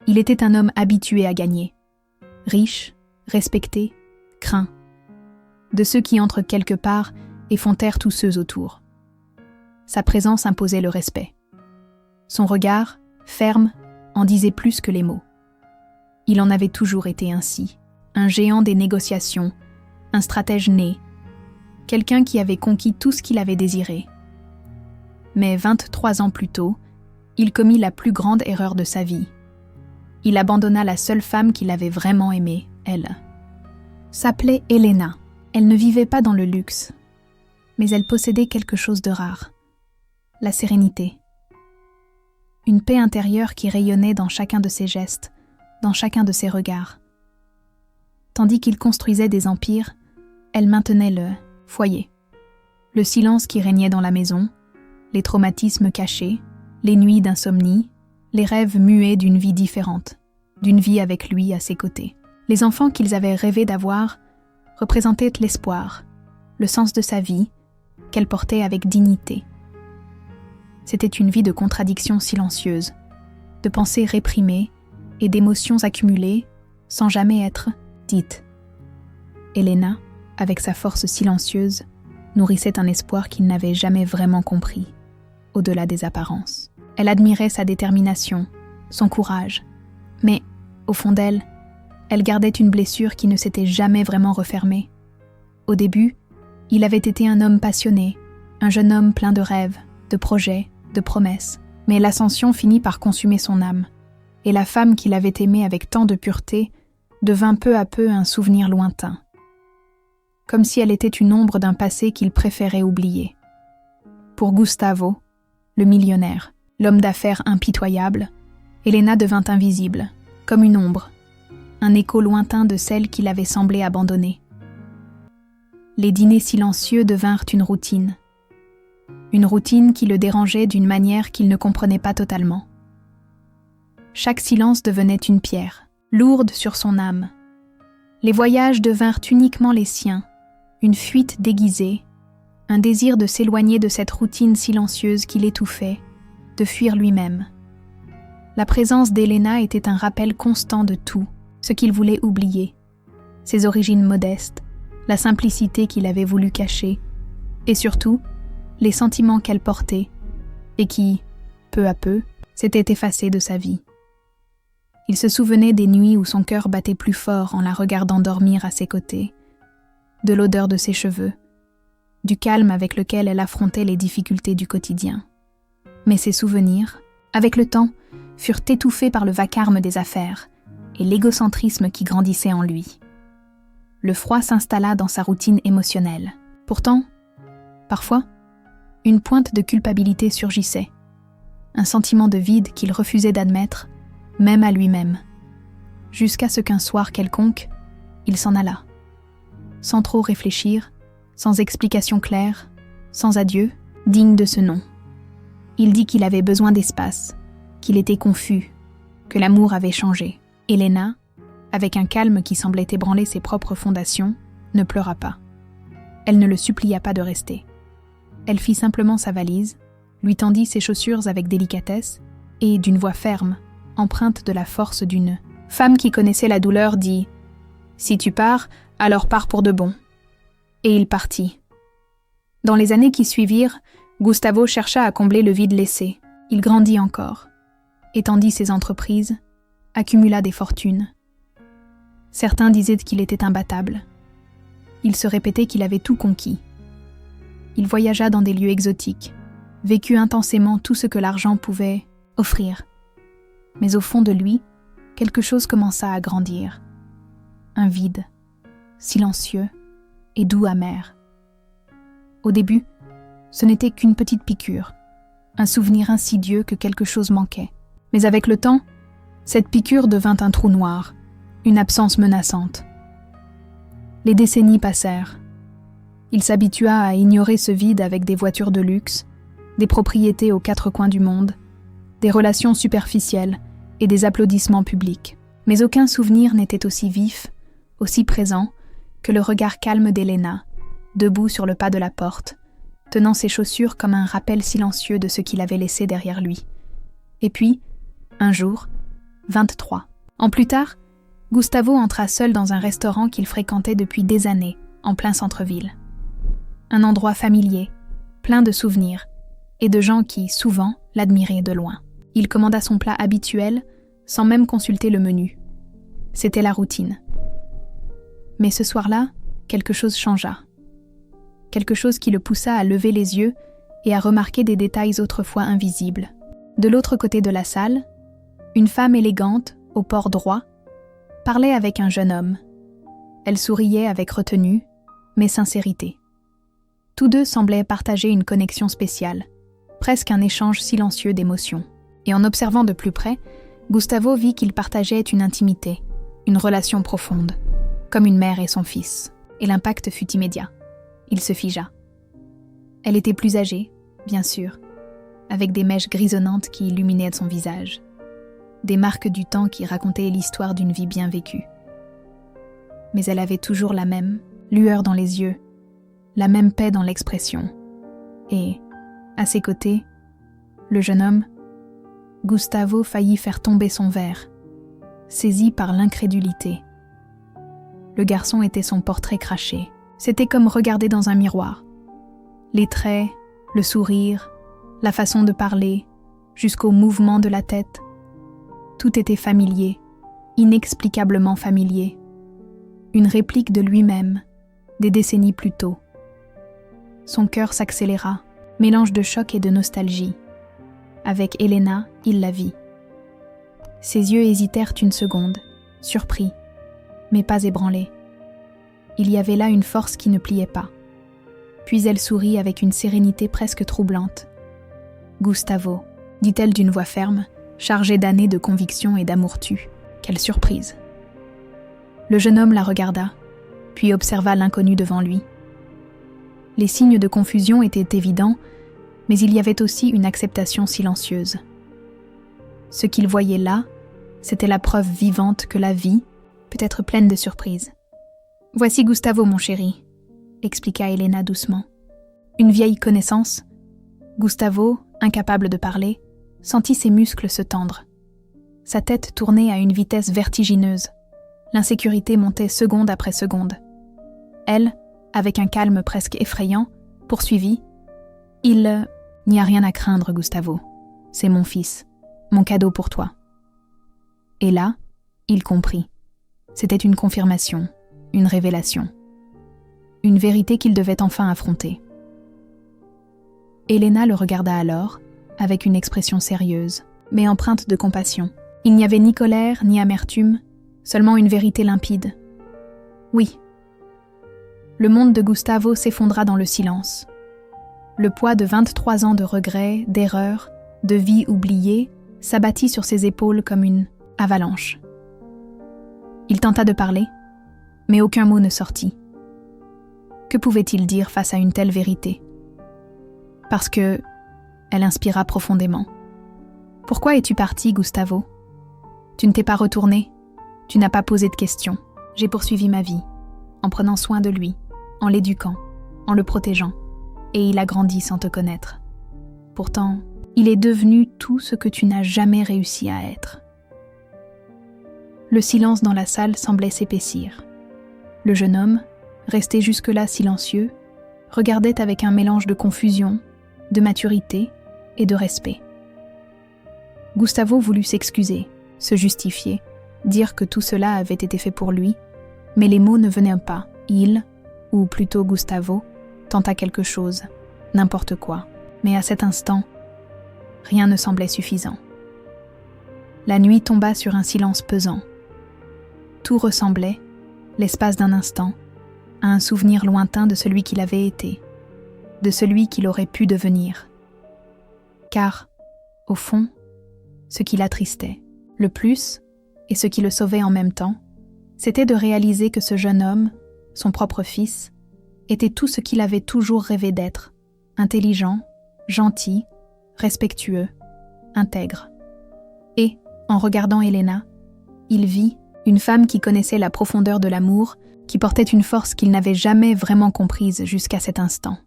Il était un homme habitué à gagner. Riche, respecté, craint. De ceux qui entrent quelque part et font taire tous ceux autour. Sa présence imposait le respect. Son regard, ferme, en disait plus que les mots. Il en avait toujours été ainsi. Un géant des négociations, un stratège né, quelqu'un qui avait conquis tout ce qu'il avait désiré. Mais 23 ans plus tôt, il commit la plus grande erreur de sa vie. Il abandonna la seule femme qu'il avait vraiment aimée, elle. S'appelait Helena. Elle ne vivait pas dans le luxe, mais elle possédait quelque chose de rare. La sérénité. Une paix intérieure qui rayonnait dans chacun de ses gestes, dans chacun de ses regards. Tandis qu'il construisait des empires, elle maintenait le foyer. Le silence qui régnait dans la maison, les traumatismes cachés, les nuits d'insomnie, les rêves muets d'une vie différente, d'une vie avec lui à ses côtés. Les enfants qu'ils avaient rêvé d'avoir représentaient l'espoir, le sens de sa vie, qu'elle portait avec dignité. C'était une vie de contradictions silencieuses, de pensées réprimées et d'émotions accumulées sans jamais être dites. Helena, avec sa force silencieuse, nourrissait un espoir qu'il n'avait jamais vraiment compris, au-delà des apparences. Elle admirait sa détermination, son courage, mais, au fond d'elle, elle gardait une blessure qui ne s'était jamais vraiment refermée. Au début, il avait été un homme passionné, un jeune homme plein de rêves, de projets, de promesses. Mais l'ascension finit par consumer son âme, et la femme qu'il avait aimée avec tant de pureté devint peu à peu un souvenir lointain. Comme si elle était une ombre d'un passé qu'il préférait oublier. Pour Gustavo, le millionnaire, l'homme d'affaires impitoyable, Helena devint invisible, comme une ombre, un écho lointain de celle qu'il avait semblé abandonner. Les dîners silencieux devinrent une routine qui le dérangeait d'une manière qu'il ne comprenait pas totalement. Chaque silence devenait une pierre, lourde sur son âme. Les voyages devinrent uniquement les siens, une fuite déguisée, un désir de s'éloigner de cette routine silencieuse qui l'étouffait, de fuir lui-même. La présence d'Helena était un rappel constant de tout ce qu'il voulait oublier, ses origines modestes, la simplicité qu'il avait voulu cacher, et surtout, les sentiments qu'elle portait, et qui, peu à peu, s'étaient effacés de sa vie. Il se souvenait des nuits où son cœur battait plus fort en la regardant dormir à ses côtés, de l'odeur de ses cheveux, du calme avec lequel elle affrontait les difficultés du quotidien. Mais ces souvenirs, avec le temps, furent étouffés par le vacarme des affaires et l'égocentrisme qui grandissait en lui. Le froid s'installa dans sa routine émotionnelle. Pourtant, parfois, une pointe de culpabilité surgissait, un sentiment de vide qu'il refusait d'admettre, même à lui-même, jusqu'à ce qu'un soir quelconque, il s'en alla, sans trop réfléchir, sans explication claire, sans adieu, digne de ce nom. Il dit qu'il avait besoin d'espace, qu'il était confus, que l'amour avait changé. Helena, avec un calme qui semblait ébranler ses propres fondations, ne pleura pas. Elle ne le supplia pas de rester. Elle fit simplement sa valise, lui tendit ses chaussures avec délicatesse et, d'une voix ferme, empreinte de la force d'une femme qui connaissait la douleur, dit « Si tu pars, alors pars pour de bon. » Et il partit. Dans les années qui suivirent, Gustavo chercha à combler le vide laissé. Il grandit encore, étendit ses entreprises, accumula des fortunes. Certains disaient qu'il était imbattable. Il se répétait qu'il avait tout conquis. Il voyagea dans des lieux exotiques, vécut intensément tout ce que l'argent pouvait offrir. Mais au fond de lui, quelque chose commença à grandir. Un vide, silencieux et doux amer. Au début, ce n'était qu'une petite piqûre, un souvenir insidieux que quelque chose manquait. Mais avec le temps, cette piqûre devint un trou noir, une absence menaçante. Les décennies passèrent. Il s'habitua à ignorer ce vide avec des voitures de luxe, des propriétés aux quatre coins du monde, des relations superficielles et des applaudissements publics. Mais aucun souvenir n'était aussi vif, aussi présent, que le regard calme d'Helena, debout sur le pas de la porte, tenant ses chaussures comme un rappel silencieux de ce qu'il avait laissé derrière lui. Et puis, un jour, 23. En plus tard, Gustavo entra seul dans un restaurant qu'il fréquentait depuis des années, en plein centre-ville. Un endroit familier, plein de souvenirs, et de gens qui, souvent, l'admiraient de loin. Il commanda son plat habituel, sans même consulter le menu. C'était la routine. Mais ce soir-là, quelque chose changea. Quelque chose qui le poussa à lever les yeux et à remarquer des détails autrefois invisibles. De l'autre côté de la salle, une femme élégante, au port droit, parlait avec un jeune homme. Elle souriait avec retenue, mais sincérité. Tous deux semblaient partager une connexion spéciale, presque un échange silencieux d'émotions. Et en observant de plus près, Gustavo vit qu'ils partageaient une intimité, une relation profonde, comme une mère et son fils. Et l'impact fut immédiat. Il se figea. Elle était plus âgée, bien sûr, avec des mèches grisonnantes qui illuminaient son visage, des marques du temps qui racontaient l'histoire d'une vie bien vécue. Mais elle avait toujours la même lueur dans les yeux, la même paix dans l'expression. Et, à ses côtés, le jeune homme, Gustavo faillit faire tomber son verre, saisi par l'incrédulité. Le garçon était son portrait craché. C'était comme regarder dans un miroir. Les traits, le sourire, la façon de parler, jusqu'au mouvement de la tête. Tout était familier, inexplicablement familier. Une réplique de lui-même, des décennies plus tôt. Son cœur s'accéléra, mélange de choc et de nostalgie. Avec Elena, il la vit. Ses yeux hésitèrent une seconde, surpris, mais pas ébranlés. Il y avait là une force qui ne pliait pas. Puis elle sourit avec une sérénité presque troublante. « Gustavo », dit-elle d'une voix ferme, chargée d'années de conviction et d'amour tu. Quelle surprise. Le jeune homme la regarda, puis observa l'inconnu devant lui. Les signes de confusion étaient évidents, mais il y avait aussi une acceptation silencieuse. Ce qu'il voyait là, c'était la preuve vivante que la vie peut être pleine de surprises. « Voici Gustavo, mon chéri », expliqua Elena doucement. Une vieille connaissance. Gustavo, incapable de parler, sentit ses muscles se tendre. Sa tête tournait à une vitesse vertigineuse. L'insécurité montait seconde après seconde. Elle, avec un calme presque effrayant, poursuivit. « Il n'y a rien à craindre, Gustavo. C'est mon fils, mon cadeau pour toi. » Et là, il comprit. C'était une confirmation, une révélation. Une vérité qu'il devait enfin affronter. Elena le regarda alors, avec une expression sérieuse, mais empreinte de compassion. Il n'y avait ni colère, ni amertume, seulement une vérité limpide. Oui. Le monde de Gustavo s'effondra dans le silence. Le poids de 23 ans de regrets, d'erreurs, de vie oubliée s'abattit sur ses épaules comme une avalanche. Il tenta de parler, mais aucun mot ne sortit. Que pouvait-il dire face à une telle vérité ? Parce que elle inspira profondément. « Pourquoi es-tu parti, Gustavo ? Tu ne t'es pas retourné, tu n'as pas posé de questions. J'ai poursuivi ma vie, en prenant soin de lui, en l'éduquant, en le protégeant, et il a grandi sans te connaître. Pourtant, il est devenu tout ce que tu n'as jamais réussi à être. » Le silence dans la salle semblait s'épaissir. Le jeune homme, resté jusque-là silencieux, regardait avec un mélange de confusion, de maturité et de respect. Gustavo voulut s'excuser, se justifier, dire que tout cela avait été fait pour lui, mais les mots ne venaient pas. Il, ou plutôt Gustavo, tenta quelque chose, n'importe quoi, mais à cet instant, rien ne semblait suffisant. La nuit tomba sur un silence pesant. Tout ressemblait, l'espace d'un instant, à un souvenir lointain de celui qu'il avait été, de celui qu'il aurait pu devenir. Car, au fond, ce qui l'attristait, le plus, et ce qui le sauvait en même temps, c'était de réaliser que ce jeune homme, son propre fils, était tout ce qu'il avait toujours rêvé d'être, intelligent, gentil, respectueux, intègre. Et, en regardant Elena, il vit une femme qui connaissait la profondeur de l'amour, qui portait une force qu'il n'avait jamais vraiment comprise jusqu'à cet instant.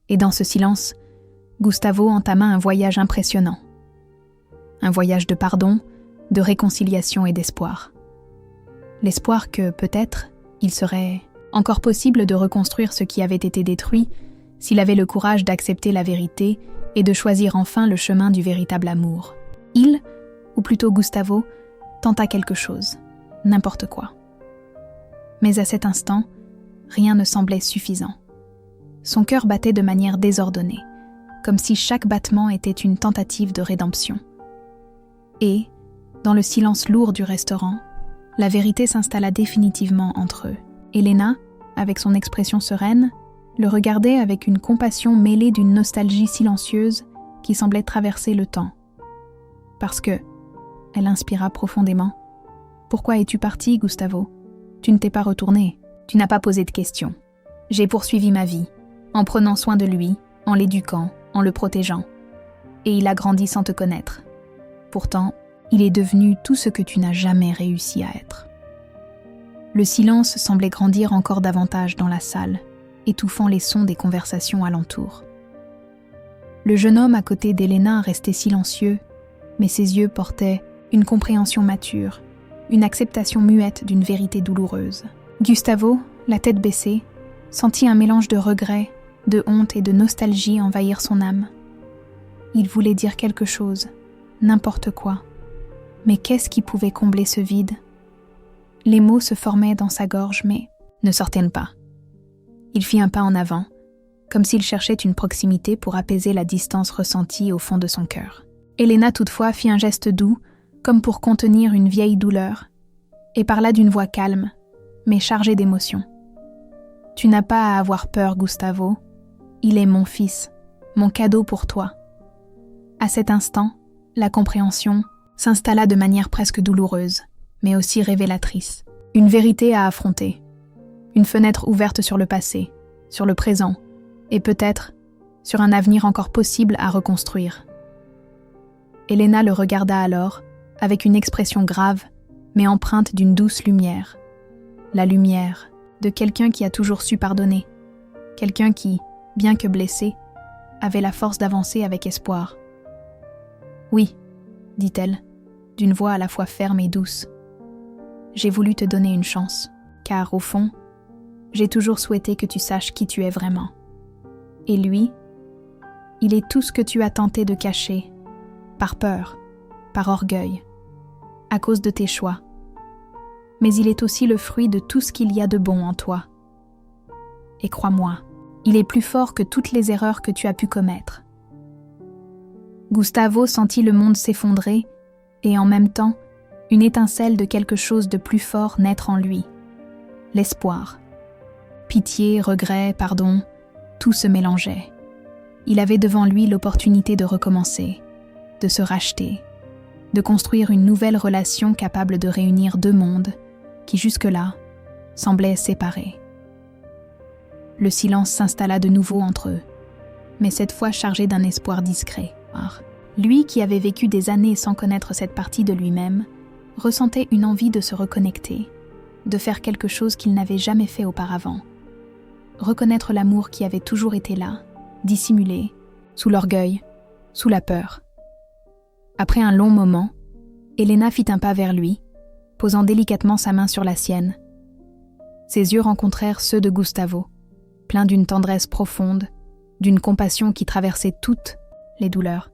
Et dans ce silence, Gustavo entama un voyage impressionnant. Un voyage de pardon, de réconciliation et d'espoir. L'espoir que, peut-être, il serait encore possible de reconstruire ce qui avait été détruit s'il avait le courage d'accepter la vérité et de choisir enfin le chemin du véritable amour. Il, ou plutôt Gustavo, tenta quelque chose, n'importe quoi. Mais à cet instant, rien ne semblait suffisant. Son cœur battait de manière désordonnée, comme si chaque battement était une tentative de rédemption. Et, dans le silence lourd du restaurant, la vérité s'installa définitivement entre eux. Elena, avec son expression sereine, le regardait avec une compassion mêlée d'une nostalgie silencieuse qui semblait traverser le temps. Parce que, elle inspira profondément. « Pourquoi es-tu parti, Gustavo ? Tu ne t'es pas retourné. Tu n'as pas posé de questions. J'ai poursuivi ma vie, en prenant soin de lui, en l'éduquant, en le protégeant. Et il a grandi sans te connaître. Pourtant, il est devenu tout ce que tu n'as jamais réussi à être. » Le silence semblait grandir encore davantage dans la salle, étouffant les sons des conversations alentour. Le jeune homme à côté d'Elena restait silencieux, mais ses yeux portaient une compréhension mature, une acceptation muette d'une vérité douloureuse. Gustavo, la tête baissée, sentit un mélange de regret, de honte et de nostalgie envahir son âme. Il voulait dire quelque chose, n'importe quoi. Mais qu'est-ce qui pouvait combler ce vide ? Les mots se formaient dans sa gorge, mais ne sortaient pas. Il fit un pas en avant, comme s'il cherchait une proximité pour apaiser la distance ressentie au fond de son cœur. Elena toutefois fit un geste doux, comme pour contenir une vieille douleur, et parla d'une voix calme, mais chargée d'émotion. « Tu n'as pas à avoir peur, Gustavo. Il est mon fils, mon cadeau pour toi. » À cet instant, la compréhension s'installa de manière presque douloureuse, mais aussi révélatrice. Une vérité à affronter. Une fenêtre ouverte sur le passé, sur le présent, et peut-être sur un avenir encore possible à reconstruire. Elena le regarda alors, avec une expression grave, mais empreinte d'une douce lumière. La lumière de quelqu'un qui a toujours su pardonner. Quelqu'un qui, bien que blessé, avait la force d'avancer avec espoir. « Oui, » dit-elle, d'une voix à la fois ferme et douce. « J'ai voulu te donner une chance, car, au fond, j'ai toujours souhaité que tu saches qui tu es vraiment. Et lui, il est tout ce que tu as tenté de cacher, par peur, par orgueil, à cause de tes choix. Mais il est aussi le fruit de tout ce qu'il y a de bon en toi. Et crois-moi, il est plus fort que toutes les erreurs que tu as pu commettre. » Gustavo sentit le monde s'effondrer et en même temps, une étincelle de quelque chose de plus fort naître en lui. L'espoir. Pitié, regret, pardon, tout se mélangeait. Il avait devant lui l'opportunité de recommencer, de se racheter, de construire une nouvelle relation capable de réunir deux mondes qui jusque-là semblaient séparés. Le silence s'installa de nouveau entre eux, mais cette fois chargé d'un espoir discret. Lui qui avait vécu des années sans connaître cette partie de lui-même, ressentait une envie de se reconnecter, de faire quelque chose qu'il n'avait jamais fait auparavant. Reconnaître l'amour qui avait toujours été là, dissimulé, sous l'orgueil, sous la peur. Après un long moment, Elena fit un pas vers lui, posant délicatement sa main sur la sienne. Ses yeux rencontrèrent ceux de Gustavo, pleins d'une tendresse profonde, d'une compassion qui traversait toutes les douleurs.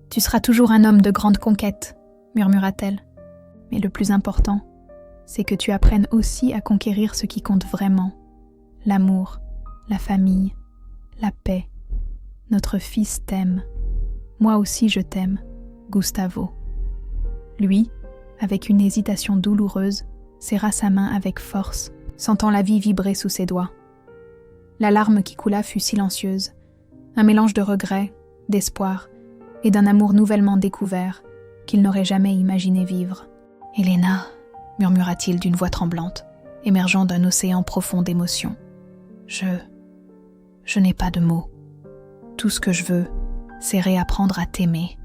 « Tu seras toujours un homme de grande conquête, » murmura-t-elle. « Mais le plus important, c'est que tu apprennes aussi à conquérir ce qui compte vraiment. L'amour, la famille, la paix. Notre fils t'aime. Moi aussi je t'aime, Gustavo. » Lui, avec une hésitation douloureuse, serra sa main avec force, sentant la vie vibrer sous ses doigts. La larme qui coula fut silencieuse, un mélange de regret, d'espoir et d'un amour nouvellement découvert qu'il n'aurait jamais imaginé vivre. « Elena » murmura-t-il d'une voix tremblante, émergeant d'un océan profond d'émotions. « Je n'ai pas de mots. Tout ce que je veux, c'est réapprendre à t'aimer.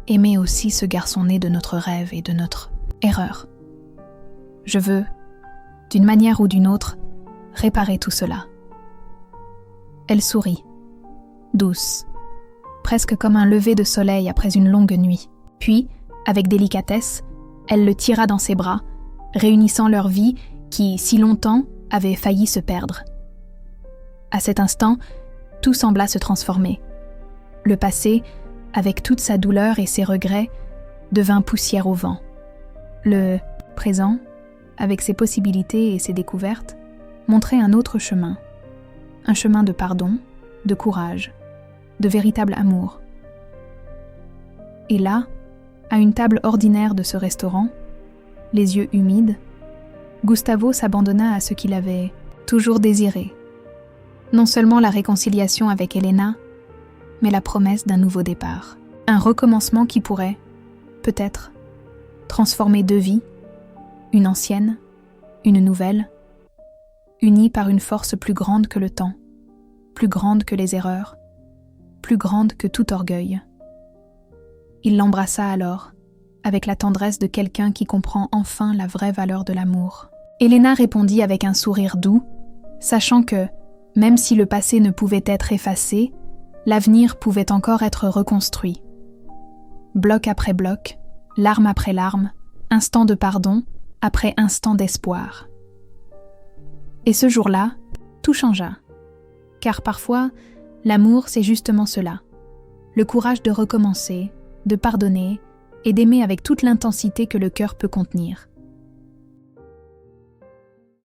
Aimer aussi ce garçon né de notre rêve et de notre erreur. Je veux, d'une manière ou d'une autre, réparer tout cela. » Elle sourit, douce, presque comme un lever de soleil après une longue nuit. Puis, avec délicatesse, elle le tira dans ses bras, réunissant leur vie qui, si longtemps, avait failli se perdre. À cet instant, tout sembla se transformer. Le passé, avec toute sa douleur et ses regrets, devint poussière au vent. Le présent, avec ses possibilités et ses découvertes, montrait un autre chemin. Un chemin de pardon, de courage, de véritable amour. Et là, à une table ordinaire de ce restaurant, les yeux humides, Gustavo s'abandonna à ce qu'il avait toujours désiré. Non seulement la réconciliation avec Elena, mais la promesse d'un nouveau départ. Un recommencement qui pourrait, peut-être, transformer deux vies, une ancienne, une nouvelle, unies par une force plus grande que le temps, plus grande que les erreurs, plus grande que tout orgueil. Il l'embrassa alors, avec la tendresse de quelqu'un qui comprend enfin la vraie valeur de l'amour. Elena répondit avec un sourire doux, sachant que, même si le passé ne pouvait être effacé, l'avenir pouvait encore être reconstruit. Bloc après bloc, larme après larme, instant de pardon après instant d'espoir. Et ce jour-là, tout changea. Car parfois, l'amour, c'est justement cela. Le courage de recommencer, de pardonner et d'aimer avec toute l'intensité que le cœur peut contenir.